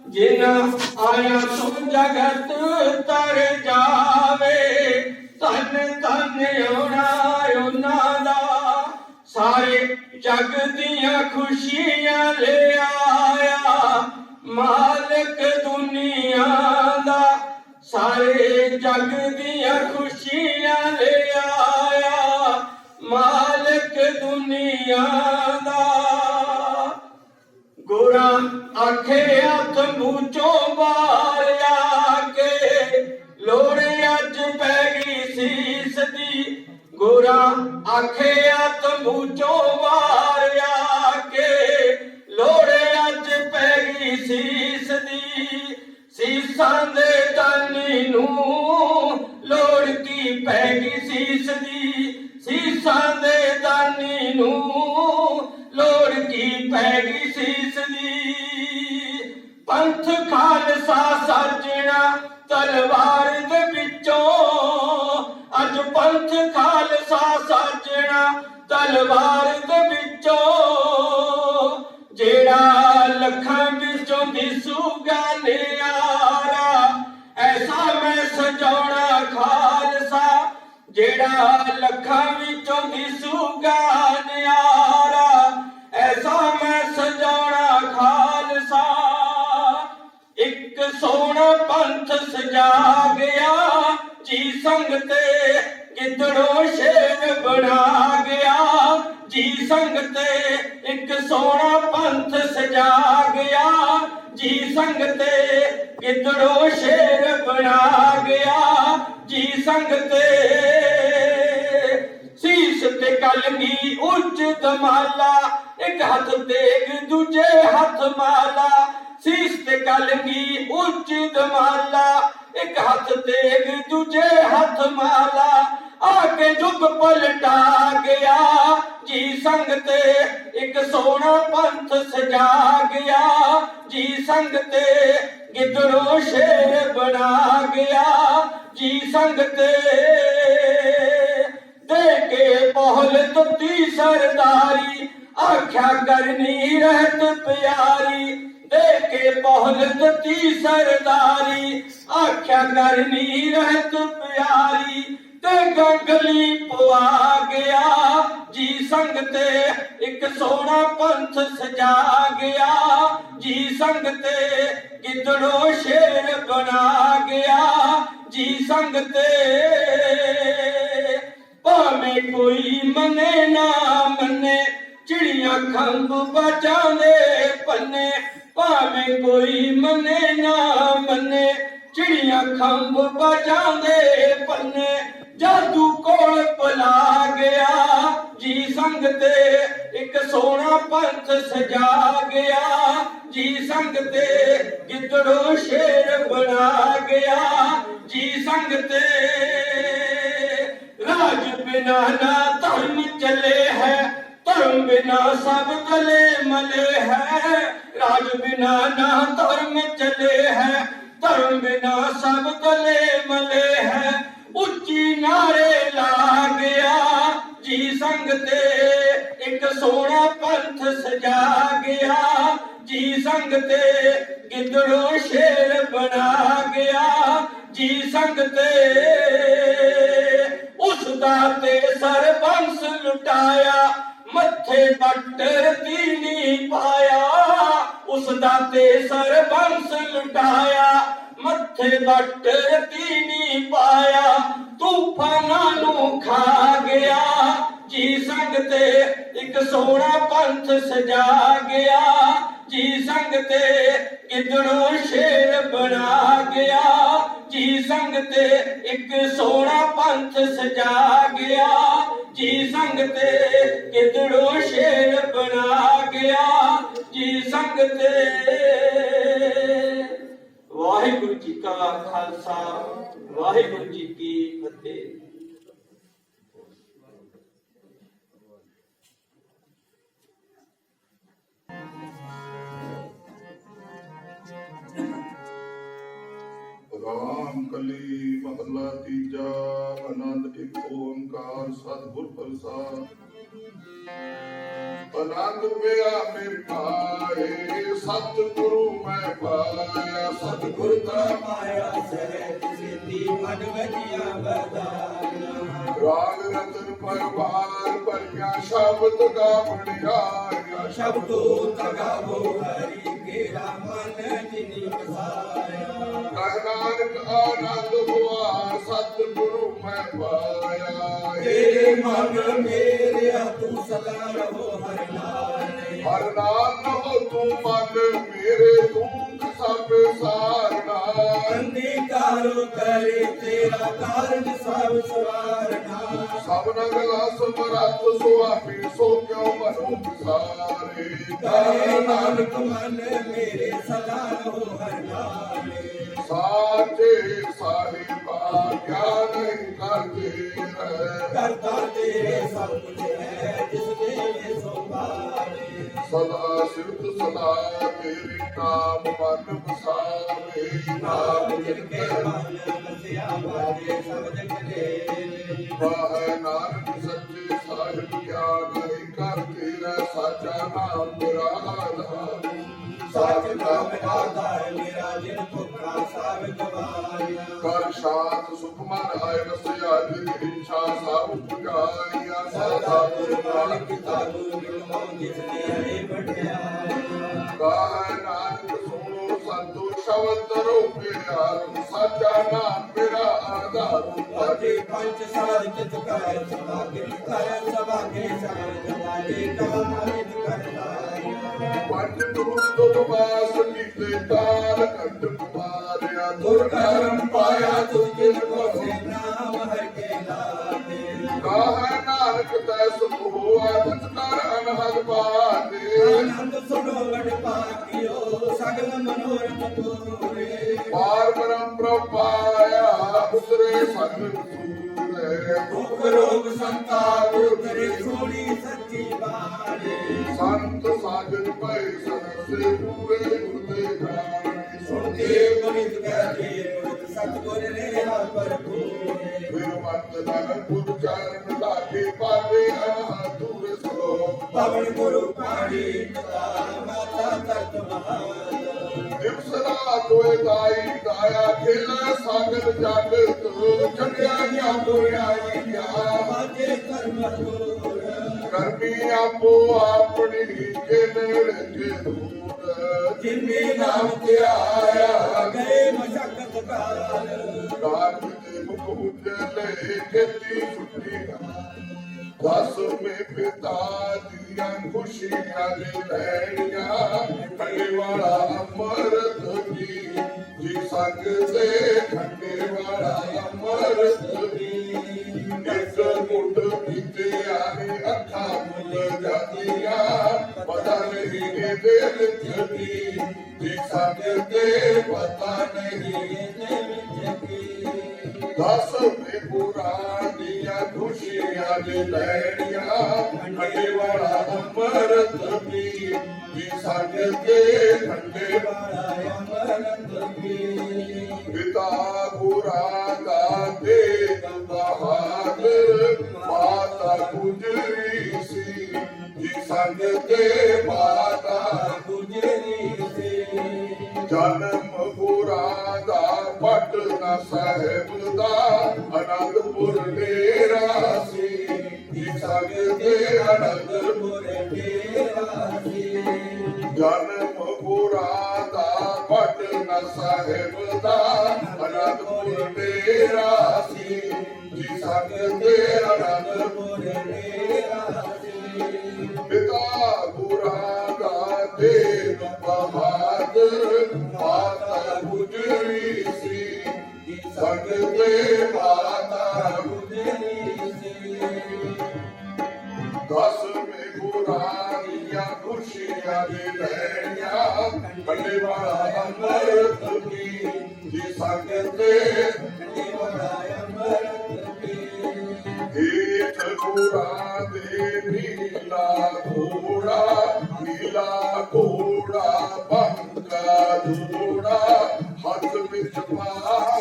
जिन आया तो जगत तर जावे, धन धन होना उन्हां दा, सारे जग दियां खुशियां ले आया मालिक दुनिया दा, सारे जग दियां खुशियां ले आया मालिक दुनिया दा। गोरा आखे हथ मूचों बारिया के, लोड़ अज पै गई सीस दी, गोरा आखे हथ मूचों बारिया के, लोड़ अज पै गई सीस दी, सीसां दे दानी नूं लोड़ की पै गई सीस दी, सीसां दे दानी नूं लोड़ की पै गई सीस दी। पंथ खालसा साजना तलवार दे विचों, अज पंथ खालसा साजना तलवार दे विचों, जेड़ा लखां विचों दिसूगा नियारा, ऐसा मैं सजाउणा खालसा, जेड़ा लखां विचों दिसूगा नियारा, ऐसा मैं सजाउणा खालसा। एक सोहना पंथ सजा गया जी संग ते, गिदड़ों शेर बना गया जी संग ते, एक सोहना पंथ सजा गया जी संग ते, गिदड़ों शेर बना गया जी संग ते, शीश ते कलगी उच्च दमाला, एक हाथ तेग दूजे हाथ माला, शीश ते कलगी उच्च दमाला, एक हाथ तेग दूजे हाथ माला, आके जुग पलटा गया जी संग ते, एक सोहना पंथ सजा गया जी संग ते, गिदड़ों शेर बना गया जी संग ते, देके पहल तुती सरदारी, आख्या करनी रहत प्यारी, देके पहल तुती सरदारी, आख्या करनी रहत प्यारी, ते गंगली पवा गया जी संग ते, एक सोहना पंथ सजा गया जी संग ते, गिदड़ों शेर बना गया जी संग ते। भावें कोई मने ना मने, चिड़ियां खंभ बजांदे पन्ने, भावें कोई मने ना मने, चिड़ियां खंभ बजांदे पन्ने, जादू कोल पला गया जी संग ते, एक सोहना पंथ सजा गया जी संग ते, गिदड़ों शेर बना गया जी संग ते। राज बिना ना धर्म चले है, धर्म बिना सब गले मले है, राज बिना ना धर्म चले है, धर्म बिना सब गले मले है, उच्ची नारे ला गया जी संग ते, एक सोहना पंथ सजा गया जी संग ते, गिदड़ों शेर बना गया जी संग ते, उसदा ते सरबंस लुटाया, मत्थे बट्टर तीनी पाया, उसदा ते सरबंस लुटाया, मत्थे बट्टर तीनी पाया, तूफानां नूं खा गया जी संग ते, एक सोहना पंथ सजा गया जी संग ते, गिदड़ों शेर बना गया जी संग ते, एक सोहना पंथ सजा गया जी संग ते, गिदड़ों शेर बना गया जी संग ते। वाहिगुरु जी का खालसा, वाहिगुरु जी की फतेह। राम कली महला तीजा, आनंद एक ओंकार सतगुर प्रसाद। ਆਨੰਦ ਪਿਆ ਮੇਰੇ ਪਾਏ ਸਤਿਗੁਰੂ ਮੈਂ ਪਾਇਆ ਸਤਿਗੁਰ ਤਾ ਮਾਇਆ ਸਹਿਜ ਸਿੱਧੀ ਮਨ ਵਜੀਆਂ ਬਦਾਇਆ ਰਾਗ ਰਤਨ ਪਰਵਾਰ ਭਰੀਆਂ ਸ਼ਬਦ ਗਾ ਬਣਿਆ ਸ਼ਬਦੋ ਤਗਾਵੋ ਹਰੀ ਕੇਰਾ ਮਨ ਜਿਨੀ ਵਸਾਇਆ ਨਾਨਕ ਆਨੰਦ ਹੋਆ ਸਤਿਗੁਰੂ ਮੈਂ ਪਾਇਆ ਤੇਰੇ ਮਨ ਮੇਰਿਆ ਤੂੰ ਸਦਾ ਰਹੋ ਹਰ ਨਾਲੇ ਹਰ ਨਾਮ ਹੋ ਤੂੰ ਮਨ ਮੇਰੇ ਦੁੱਖ ਸਭ ਸਾਰਨਾ ਅੰਧਿਕਾਰੋ ਕਰੇ ਤੇਰਾ ਕਾਰਜ ਸਭ ਸਵਾਰਨਾ ਸਭ ਨਗਲਾ ਸਮਰੱਥ ਸੁਆਮੀ ਸੋ ਕਿਉ ਮਨੋ ਵਿਸਾਰੇ ਕਹੇ ਨਾਨਕ ਮਨ ਮੇਰੇ ਸਦਾ ਰਹੋ ਹਰ ਨਾਲੇ ਸਾਚੇ ਸਾਹਿਬਾ ਗਿਆਨ ਨਹੀਂ ਕਰਦੇ ਰਹਿ ਕਰਤਾ ਤੇਰੇ ਸਭ ਕੁਝ ਹੈ ਜਿਸ ਦੇ ਸੋ ਪਾਰੇ ਸਦਾ ਸਿਰਤ ਸਦਾ ਤੇਰੀ ਨਾਮ ਮਨ ਵਸਾਵੇ ਨਾਮ ਜਿਨ ਕੇ ਮਨ ਵਸਿਆ ਵਾਜੇ ਸਭ ਜਗ ਦੇ ਵਾਹ ਨਾਨਕ ਸੱਚੇ ਸਾਹਿਬ ਗਿਆਨ ਨਹੀਂ ਕਰਦੇ ਰਹਿ ਸਾਚਾ ਨਾਮ ਮੇਰਾ ਆਧਾਰ ਸਾਚ ਨਾਮ ਆਧਾਰ ਮੇਰਾ ਜਿਨ ਭੁੱਖਾ ਸਭ ਗਵਾਇਆ ਕਰ ਸ਼ਾਂਤ ਸੁਖ ਮਨ ਆਏ ਵਸਿਆ ਜਿਨ ਇੱਛਾ ਸਭ ਪੁਜਾਰੀਆ ਸਦਾ ਗੁਰਬਾਣੀ ਪਿਤਾ ਗੁਰੂ ਨਿਰਮਲ ਜਿਸ ਨੇ ਹਰੇ ਬਟਿਆ ਕਾਹ ਨਾਨਕ ਸੁਣੋ ਸੰਤੋ ਸ਼ਬਦ ਰੂਪਿਆ ਸਾਚਾ ਨਾਮ ਮੇਰਾ ਆਧਾਰ ਵਾਜੇ ਪੰਜ ਸਾਧ ਚਿਤ ਕਰੇ ਸਭਾਗੇ ਕਰੇ ਸਭਾਗੇ ਸ਼ਬਦ ਵਾਜੇ ਕਮਾਲੇ ਕਰਦਾ ਪੰਜ ਗੁਰੂ ਤੁਧ ਵਾਸ ਕੀਤੇ ਤਾਲ ਕੰਠ ਕੁਮਾਰਿਆ ਦੁਰ ਕਰਮ ਪਾਇਆ ਤੁਝ ਜਿਨ ਕੋ ਸੇ ਨਾਮ ਹਰ ਕੇ ਲਾਤੇ ਕਾਹ ਨਾਨਕ ਤੈ ਸੁਖ ਹੋਆ ਜਿਤ ਕਰ ਅਨਹਦ ਬਾਦੇ ਆਨੰਦ ਸੁਣੋ ਵਡ ਪਾਕਿਓ ਸਗਲ ਮਨੋਰਥ ਪੂਰੇ ਪਾਰ ਬ੍ਰਹਮ ਪ੍ਰਪਾਇਆ ਉਤਰੇ ਸਗਲ ਸੂਰੇ ਦੁਖ ਰੋਗ ਸੰਤਾਪ ਉਤਰੇ ਸੋਣੀ ਸੱਚੀ ਬਾਣੀ ਸੰਤ ਸਾਜਨ ਪੈ ਸਰਸੇ ਪੂਰੇ ਗੁਰਦੇ ਗਾਣੇ ਸੁਣਦੇ ਗੁਰਿਤ ਕਹੇ ਮੁਖ ਸਤਗੁਰ ਨੇ ਹਰ ਭਰਪੂਰੇ ਫਿਰ ਮਤ ਨਗਰ ਪੁਰ ਚਰਨ ਲਾਗੇ ਪਾਵੇ ਆਹ ਦੂਰ ਸੋ ਪਵਨ ਗੁਰੂ ਪਾਣੀ ਪਿਤਾ ਮਾਤਾ ਤਤ ਮਹਾਨ ਦਿਵਸ ਰਾਤ ਹੋਏ ਦਾਈ ਦਾਇਆ ਖੇਲਾ ਸਾਗਰ ਜਗ ਤੋ ਚੜਿਆ ਗਿਆ ਬੁਰਾਈ ਗਿਆ ਵਾਜੇ ਕਰਮ ਦੂਰ ਕਰਮੀ ਆਪੋ ਆਪਣੀ ਕੇ ਨੇੜੇ ਕੇ ਦੂਰ ਜਿਨੇ ਨਾਮ ਤੇ ਆਇਆ ਗਏ ਮਸ਼ਕਤ ਕਾਲ ਰਾਤ ਦੇ ਮੁਖ ਉਜਲੇ ਖੇਤੀ ਛੁੱਟੀ ਦਸ ਮੇ ਪਿਤਾ ਦੀਆਂ ਖੁਸ਼ੀਆਂ ਦੇ ਲੈਣੀਆਂ ਖੰਡੇ ਵਾਲਾ ਅਮਰਤ ਜੀ ਸੰਗ ਦੇ ਖੰਡੇ ਵਾਲਾ ਅਮਰਤ ਇੱਕ ਮੁੱਢ ਪੀਤੇ ਆਹੀ ਅੱਖਾਂ ਮੁੱਲ ਜਾਂਦੀਆਂ ਪਤਾ ਨਹੀਂ ਇਹਦੇ ਵਿੱਚ ਜੀ ਸੰਗ ਦੇ ਪਤਾ ਨਹੀਂ ਇਹਦੇ ਵਿੱਚ ਦਸ ਮੇ ਪੁਰਾਣੀਆਂ ਖੁਸ਼ੀਆਂ ਦੇ ਲੈਣੀਆਂ ਖੰਡੇ ਵਾਲਾ ਅੰਮ੍ਰਿਤ ਜੀ ਸੰਗ ਦੇ ਖੰਡੇ ਵਾਲਾ ਅਮਰਤ ਕੀ ਪਿਤਾ ਗੁਰਾਂ ਦਾ ਤੇਗ ਬਹਾਦਰ ਮਾਤਾ ਗੁਜਰੀ ਸੀ ਜੀ ਸੰਗ ਦੇ ਮਾਤਾ ਗੁਜਰੀ ਸੇ ਜਨਮ ਗੁਰਾਂ ਦਾ ਪਟਨਾ ਸਾਹਿਬ ਦਾ ਅਨੰਦਪੁਰ ਡੇਰਾ ਸੀ ਜੀ ਸੰਗ ਦੇ ਅਨੰਦਪੁਰ ਡੇਰਾ ਸੀ ਜਨਮ ਗੁਰਾਂ ਦਾ ਪਟਨਾ ਸਾਹਿਬ ਦਾ ਅਨੰਦਪੁਰ ਡੇਰਾ ਸੀ ਜੀ ਸੰਗ ਦੇ ਅਨੰਦਪੁਰ ਡੇਰਾ ਸੀ ਪਿਤਾ ਗੁਰਾਂ ਦਾ ਤੇਗ ਬਹਾਦਰ ਮਾਤਾ ਗੁਜਰੀ ਸੀ ਜੀ ਸੰਗ ਦੇ ਮਾਤਾ ਗੁਜਰੀ ਸੇ ਦਸਵੇਂ ਗੁਰਾਨੀਆਂ ਖੁਸ਼ੀਆਂ ਦੇ ਲੈਣੀਆਂ ਵੱਡੇ ਵਾਲਾ ਅੰਮ੍ਰਿਤ ਕੀ ਜੀ ਸੰਗ ਦੇ ਏਠ ਗੁਰਾਂ ਦੇ ਨੀਲਾ ਘੋੜਾ ਬੰਗਾ ਜੋੜਾ ਹੱਥ ਵਿੱਚ ਪਾ